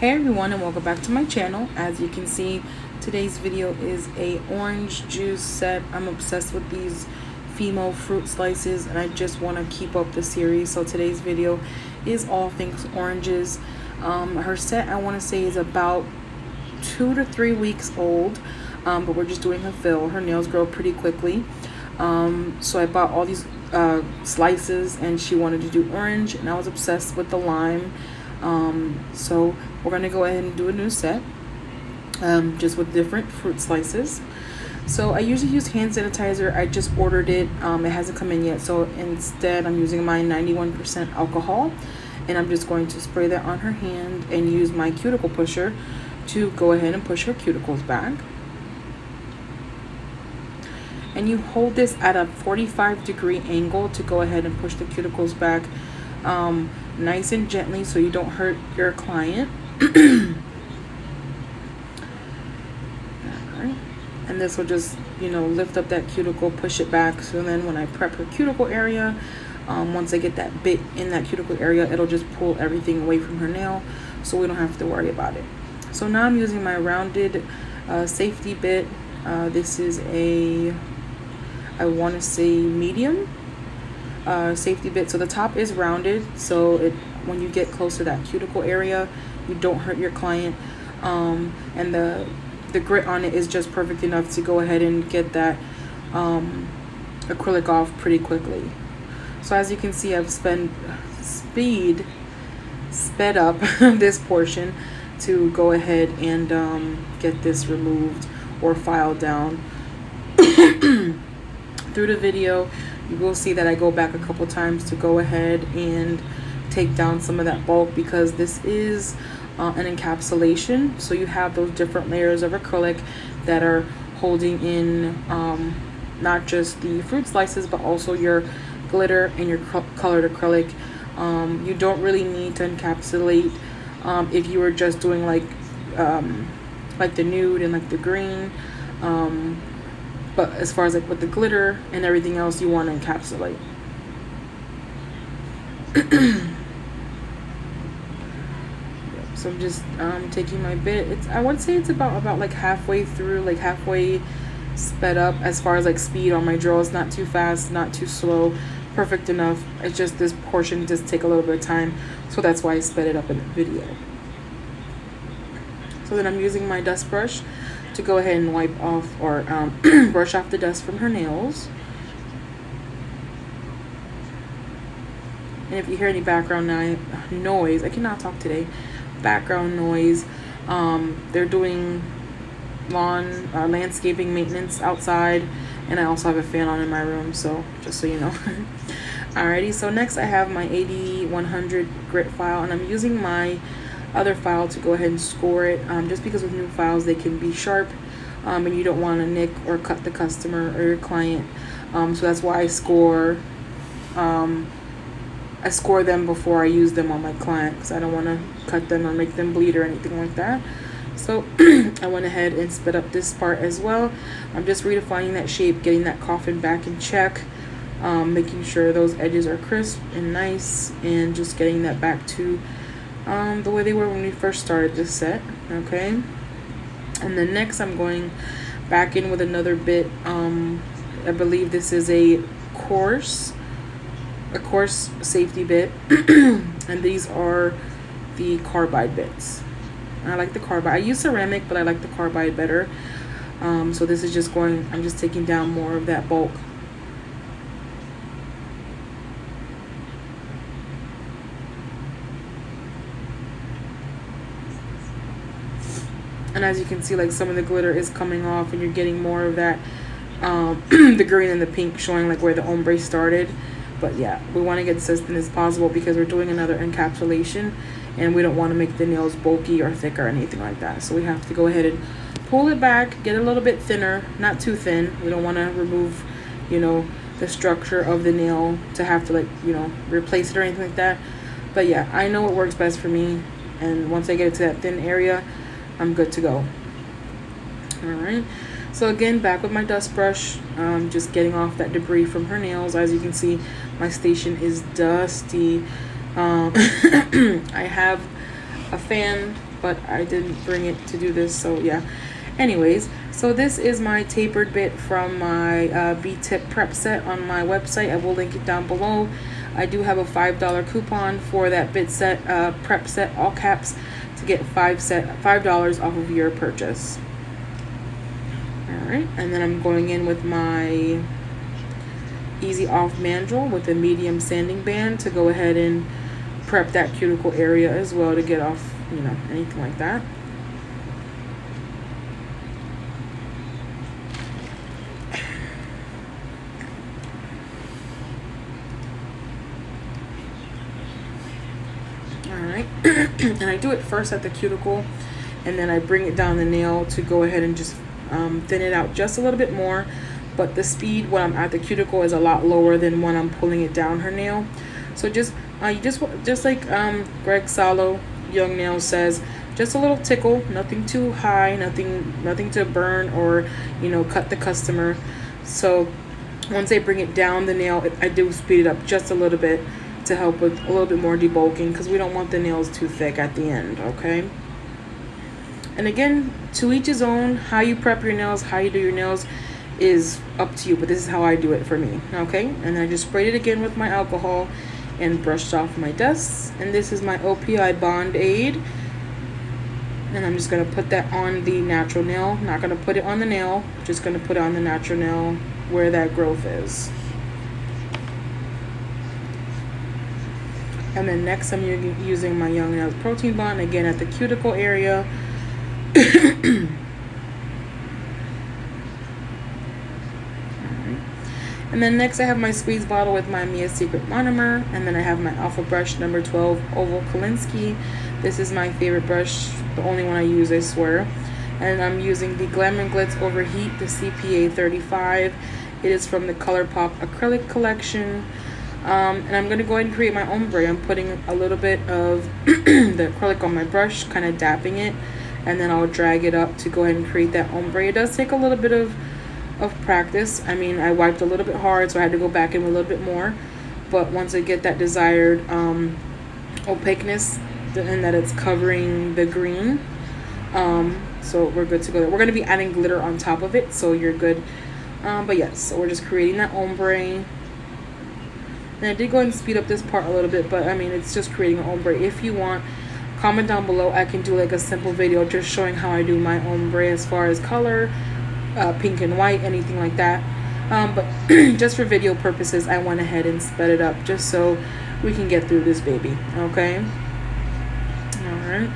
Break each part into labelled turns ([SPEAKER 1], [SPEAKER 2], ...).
[SPEAKER 1] Hey everyone, and welcome back to my channel. As you can see, today's video is a orange juice set. I'm obsessed with these female fruit slices and I just want to keep up the series. So today's video is all things oranges. Her set, I want to say, is about 2 to 3 weeks old, but we're just doing her fill. Her nails grow pretty quickly, so I bought all these slices and she wanted to do orange and I was obsessed with the lime. So we're gonna go ahead and do a new set, just with different fruit slices. So I usually use hand sanitizer. I just ordered it. It hasn't come in yet, so instead I'm using my 91% alcohol, and I'm just going to spray that on her hand and use my cuticle pusher to go ahead and push her cuticles back. And you hold this at a 45-degree angle to go ahead and push the cuticles back, nice and gently so you don't hurt your client. Alright, and this will just, lift up that cuticle, push it back. So then when I prep her cuticle area, once I get that bit in that cuticle area, it'll just pull everything away from her nail, so we don't have to worry about it. So now I'm using my rounded safety bit. This is a, I want to say, medium safety bit. So the top is rounded, so when you get close to that cuticle area, you don't hurt your client, and the grit on it is just perfect enough to go ahead and get that acrylic off pretty quickly. So as you can see, I've sped up this portion to go ahead and get this removed or filed down. Through the video, you will see that I go back a couple times to go ahead and take down some of that bulk, because this is an encapsulation. So you have those different layers of acrylic that are holding in not just the fruit slices, but also your glitter and your colored acrylic. You don't really need to encapsulate if you were just doing like the nude and like the green. But as far as like with the glitter and everything else, you want to encapsulate. So I'm just taking my bit. I would say it's about like halfway through, like halfway sped up as far as like speed on my drill. It's not too fast, not too slow, perfect enough. It's just this portion does take a little bit of time, so that's why I sped it up in the video. So then I'm using my dust brush to go ahead and wipe off or brush off the dust from her nails. And if you hear any background noise, I cannot talk today, background noise, they're doing lawn landscaping maintenance outside, and I also have a fan on in my room, so just so you know. Alrighty, so next I have my 80-100 grit file, and I'm using my other file to go ahead and score it, just because with new files they can be sharp, and you don't want to nick or cut the customer or your client, so that's why I score them before I use them on my client, because I don't want to cut them or make them bleed or anything like that. So I went ahead and sped up this part as well. I'm just redefining that shape, getting that coffin back in check, making sure those edges are crisp and nice, and just getting that back to the way they were when we first started this set. Okay, and then next I'm going back in with another bit. I believe this is a coarse safety bit, and these are the carbide bits. I like the carbide. I use ceramic, but I like the carbide better. So this is just going, I'm just taking down more of that bulk. And as you can see, like some of the glitter is coming off, and you're getting more of that the green and the pink showing like where the ombre started. But yeah, we want to get this as thin as possible because we're doing another encapsulation, and we don't want to make the nails bulky or thick or anything like that. So we have to go ahead and pull it back, get a little bit thinner, not too thin. We don't want to remove, the structure of the nail to have to like, replace it or anything like that. But yeah, I know what works best for me, and once I get it to that thin area, I'm good to go. Alright, so again, back with my dust brush, just getting off that debris from her nails. As you can see, my station is dusty. I have a fan but I didn't bring it to do this, so yeah. Anyways, so this is my tapered bit from my B-tip prep set on my website. I will link it down below. I do have a $5 coupon for that bit set, prep set, all caps, to get $5 off of your purchase. Alright, and then I'm going in with my Easy Off Mandrel with a medium sanding band to go ahead and prep that cuticle area as well, to get off, you know, anything like that. Alright, and I do it first at the cuticle, and then I bring it down the nail to go ahead and just thin it out just a little bit more. But the speed when I'm at the cuticle is a lot lower than when I'm pulling it down her nail. So just like Greg Salo Young Nails says, just a little tickle, nothing too high, nothing to burn or, you know, cut the customer. So once I bring it down the nail, I do speed it up just a little bit to help with a little bit more debulking, because we don't want the nails too thick at the end. Okay, and again, to each his own. How you prep your nails, how you do your nails is up to you, but this is how I do it for me. Okay, and I just sprayed it again with my alcohol and brushed off my dust. And this is my OPI Bond Aid, and I'm just going to put that on the natural nail. Not going to put it on the nail, just going to put it on the natural nail where that growth is. And then next I'm using my Young Nails Protein Bond again at the cuticle area. And then next I have my squeeze bottle with my Mia Secret monomer, and then I have my Alpha Brush number 12 Oval Kolinsky. This is my favorite brush, the only one I use, I swear. And I'm using the Glam and Glits Overheat, the CPA 35. It is from the ColourPop acrylic collection. And I'm going to go ahead and create my ombre. I'm putting a little bit of the acrylic on my brush, kind of dapping it, and then I'll drag it up to go ahead and create that ombre. It does take a little bit of practice. I mean, I wiped a little bit hard, so I had to go back in a little bit more. But once I get that desired opaqueness, and that it's covering the green, so we're good to go there. We're going to be adding glitter on top of it, so you're good. But yes, so we're just creating that ombre. And I did go ahead and speed up this part a little bit, but I mean, it's just creating an ombre. If you want, comment down below. I can do like a simple video just showing how I do my ombre as far as color, pink and white, anything like that. But just for video purposes, I went ahead and sped it up just so we can get through this baby. Okay. Alright.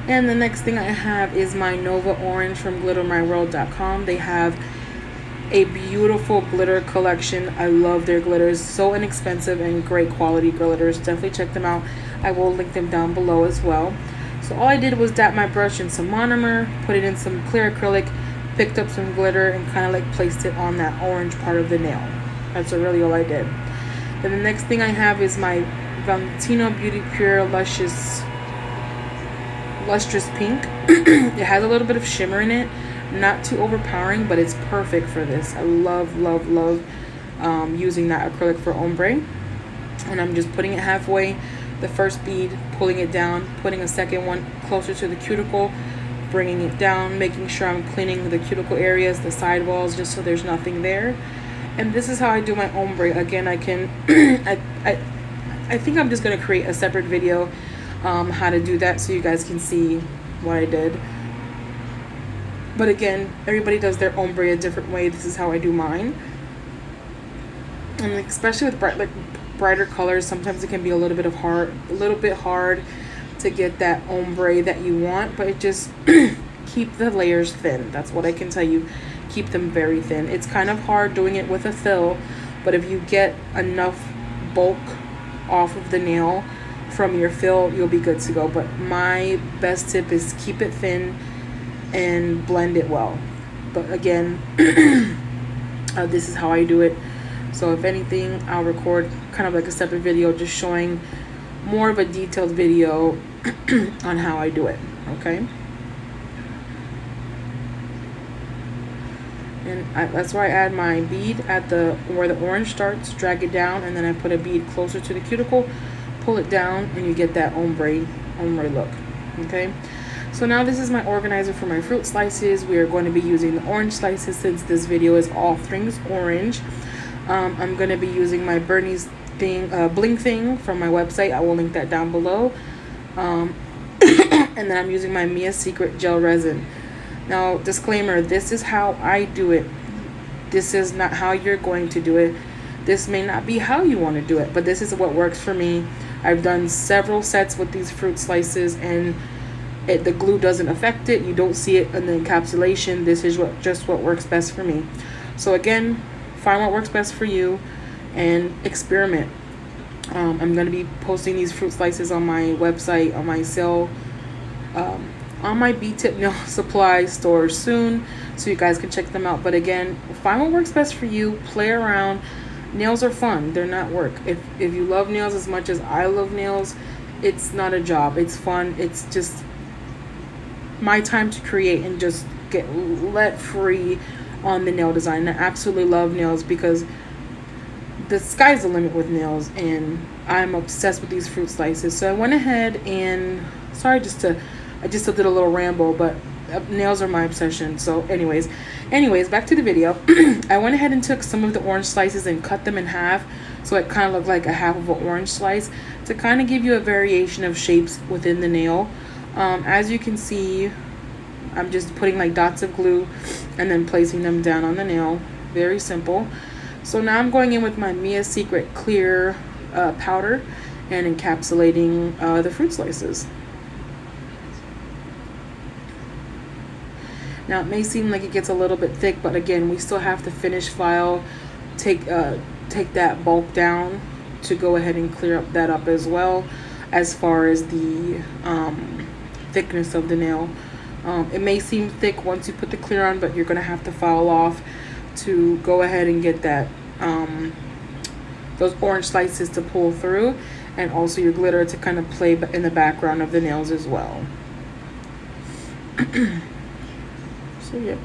[SPEAKER 1] And the next thing I have is my Nova Orange from glittermyworld.com. They have a beautiful glitter collection. I love their glitters. So inexpensive and great quality glitters. Definitely check them out. I will link them down below as well. So all I did was dap my brush in some monomer, put it in some clear acrylic, picked up some glitter, and kind of like placed it on that orange part of the nail. That's really all I did. Then the next thing I have is my Valentino Beauty Pure Lustrous Pink. It has a little bit of shimmer in it. Not too overpowering, but it's perfect for this. I love using that acrylic for ombre. And I'm just putting it halfway, the first bead, pulling it down, putting a second one closer to the cuticle, bringing it down, making sure I'm cleaning the cuticle areas, the sidewalls, just so there's nothing there. And this is how I do my ombre. Again, I can I think I'm just going to create a separate video how to do that, so you guys can see what I did. But again, everybody does their ombre a different way. This is how I do mine. And especially with brighter colors, sometimes it can be a little bit hard to get that ombre that you want, but it just keep the layers thin. That's what I can tell you. Keep them very thin. It's kind of hard doing it with a fill, but if you get enough bulk off of the nail from your fill, you'll be good to go. But my best tip is keep it thin and blend it well. But again, this is how I do it. So if anything, I'll record kind of like a separate video just showing more of a detailed video on how I do it. Okay, and that's where I add my bead at where the orange starts, drag it down, and then I put a bead closer to the cuticle, pull it down, and you get that ombre look. Okay, So now this is my organizer for my fruit slices. We are going to be using the orange slices since this video is all things orange. I'm going to be using my Bernie's thing, bling thing from my website. I will link that down below. And then I'm using my Mia Secret gel resin. Now, disclaimer, this is how I do it. This is not how you're going to do it. This may not be how you want to do it, but this is what works for me. I've done several sets with these fruit slices, and the glue doesn't affect it. You don't see it in the encapsulation. This is just what works best for me. So again, find what works best for you and experiment. I'm going to be posting these fruit slices on my website, on my sale, on my B-Tip nail supply store soon, so you guys can check them out. But again, find what works best for you. Play around. Nails are fun. They're not work. If you love nails as much as I love nails, it's not a job. It's fun. It's just my time to create and just get let free on the nail design. I absolutely love nails because the sky's the limit with nails, and I'm obsessed with these fruit slices. So I went ahead and I just did a little ramble, but nails are my obsession. So anyways, back to the video. I went ahead and took some of the orange slices and cut them in half, so it kind of looked like a half of an orange slice, to kind of give you a variation of shapes within the nail. As you can see, I'm just putting like dots of glue and then placing them down on the nail. Very simple. So now I'm going in with my Mia Secret clear powder and encapsulating the fruit slices. Now it may seem like it gets a little bit thick, but again, we still have to finish file, take that bulk down to go ahead and clear up that up as well, as far as the thickness of the nail. It may seem thick once you put the clear on, but you're gonna have to file off to go ahead and get that those orange slices to pull through, and also your glitter to kind of play in the background of the nails as well. So yeah,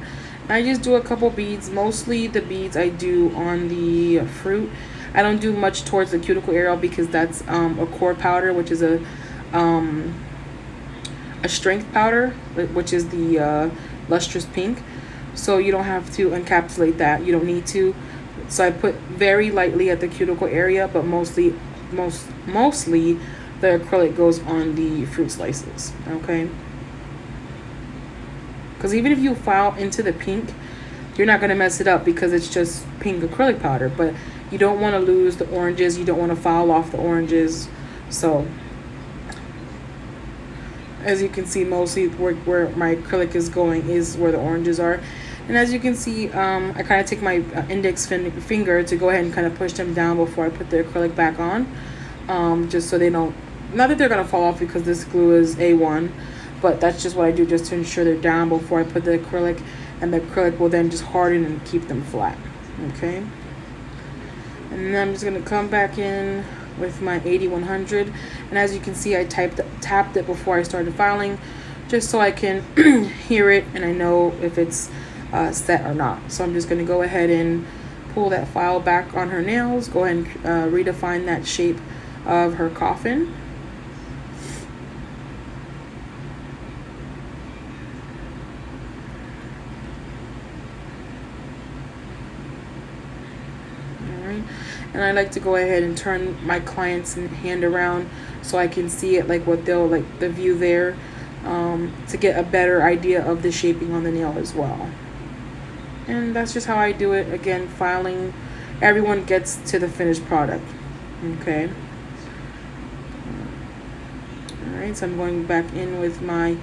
[SPEAKER 1] I just do a couple beads. Mostly the beads I do on the fruit. I don't do much towards the cuticle area because that's a core powder, which is a strength powder, which is the lustrous pink. So you don't have to encapsulate that. You don't need to. So I put very lightly at the cuticle area, but mostly the acrylic goes on the fruit slices. Okay. Because even if you file into the pink, you're not going to mess it up because it's just pink acrylic powder. But you don't want to lose the oranges. You don't want to file off the oranges. So as you can see, mostly where my acrylic is going is where the oranges are. And as you can see, I kind of take my index finger to go ahead and kind of push them down before I put the acrylic back on. Just so they don't, not that they're going to fall off because this glue is A1. But that's just what I do, just to ensure they're down before I put the acrylic, and the acrylic will then just harden and keep them flat. Okay. And then I'm just gonna come back in with my 8100, and as you can see, I tapped it before I started filing, just so I can hear it and I know if it's set or not. So I'm just gonna go ahead and pull that file back on her nails. Go ahead and redefine that shape of her coffin. And I like to go ahead and turn my client's hand around so I can see it, like what they'll like the view there, to get a better idea of the shaping on the nail as well. And that's just how I do it. Again, filing, everyone gets to the finished product. Okay. All right, so I'm going back in with my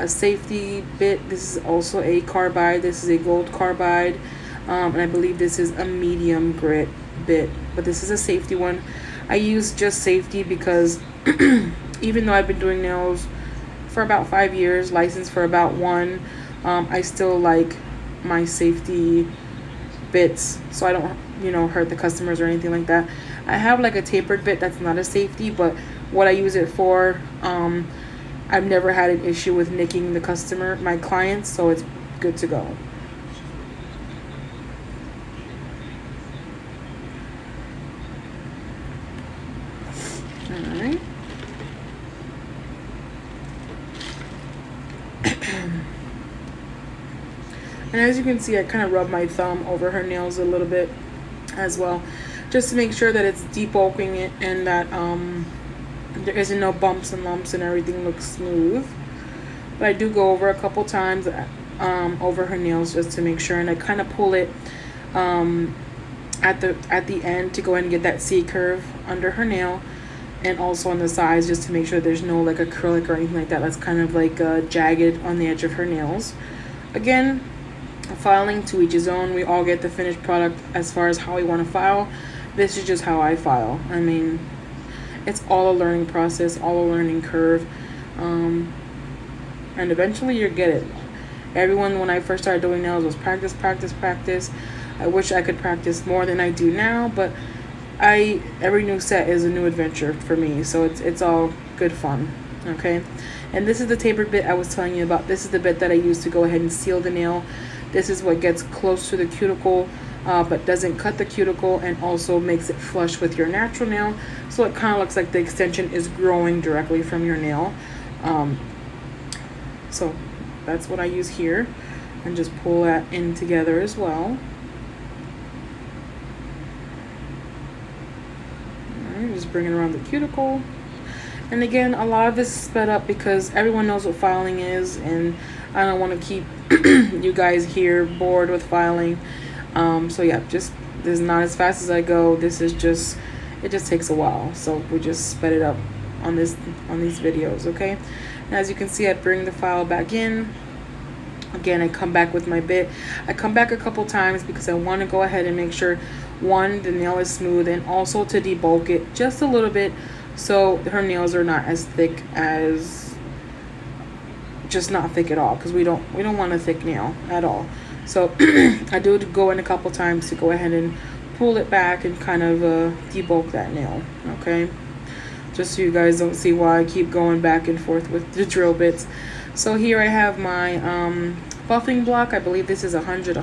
[SPEAKER 1] safety bit. This is also a carbide. This is a gold carbide, and I believe this is a medium grit bit, but this is a safety one. I use just safety because even though I've been doing nails for about 5 years, licensed for about 1, I still like my safety bits so I don't, you know, hurt the customers or anything like that. I have like a tapered bit that's not a safety, but what I use it for, I've never had an issue with nicking the customer, my clients, so it's good to go. Alright. And as you can see, I kind of rub my thumb over her nails a little bit as well, just to make sure that it's debulking it and that there isn't no bumps and lumps and everything looks smooth. But I do go over a couple times over her nails just to make sure, and I kind of pull it at the end to go ahead and get that C curve under her nail, and also on the sides just to make sure there's no like acrylic or anything like that that's kind of like jagged on the edge of her nails. Again, filing to each his own. We all get the finished product as far as how we want to file. This is just how I file. I mean, it's all a learning process, all a learning curve, and eventually you'll get it. Everyone, when I first started doing nails, was practice, practice, practice. I wish I could practice more than I do now, but every new set is a new adventure for me, so it's all good fun. Okay, and this is the tapered bit I was telling you about. This is the bit that I use to go ahead and seal the nail. This is what gets close to the cuticle, but doesn't cut the cuticle, and also makes it flush with your natural nail, so it kind of looks like the extension is growing directly from your nail. So that's what I use here, and just pull that in together as well. Alright, just bring it around the cuticle. And again, a lot of this is sped up because everyone knows what filing is, and I don't want to keep you guys here bored with filing. So yeah, this is not as fast as I go. This is just, it just takes a while, so we just sped it up on these videos. Okay, and as you can see, I bring the file back in. Again, I come back with my bit. I come back a couple times because I want to go ahead and make sure, one, the nail is smooth, and also to debulk it just a little bit so her nails are not as thick as, just not thick at all, because we don't want a thick nail at all. So I do go in a couple times to go ahead and pull it back and kind of debulk that nail. Okay, just so you guys don't see why I keep going back and forth with the drill bits. So here I have my buffing block. I believe this is 100.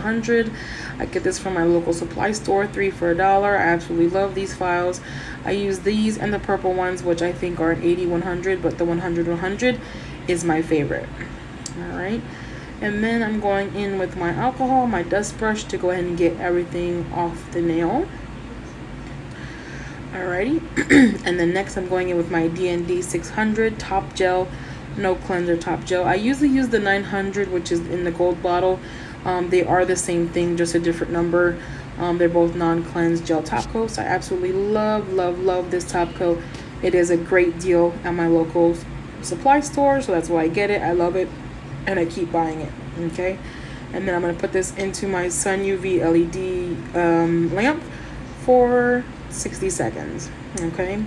[SPEAKER 1] I get this from my local supply store, 3 for $1. I absolutely love these files. I use these and the purple ones, which I think are an 80-100, but the 100 is my favorite. All right, and then I'm going in with my alcohol, my dust brush, to go ahead and get everything off the nail. Alrighty, and then next I'm going in with my D&D 600 top gel, no cleanser top gel. I usually use the 900, which is in the gold bottle. They are the same thing, just a different number. They're both non-cleanse gel top coats. I absolutely love this top coat. It is a great deal at my local supply store, so that's why I get it. I love it, and I keep buying it. Okay, and then I'm going to put this into my Sun UV LED lamp for 60 seconds. Okay,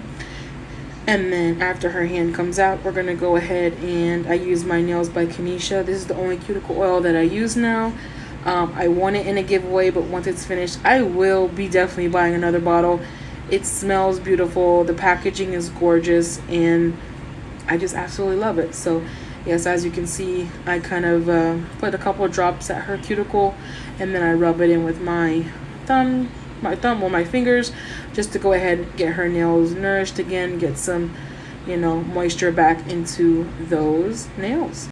[SPEAKER 1] and then after her hand comes out, we're going to go ahead, and I use my Nails by Kanisha. This is the only cuticle oil that I use now. I want it in a giveaway, but once it's finished, I will be definitely buying another bottle. It smells beautiful, the packaging is gorgeous, and I just absolutely love it. So yes, as you can see, I kind of put a couple of drops at her cuticle, and then I rub it in with my thumb or my fingers, just to go ahead and get her nails nourished again, get some, moisture back into those nails.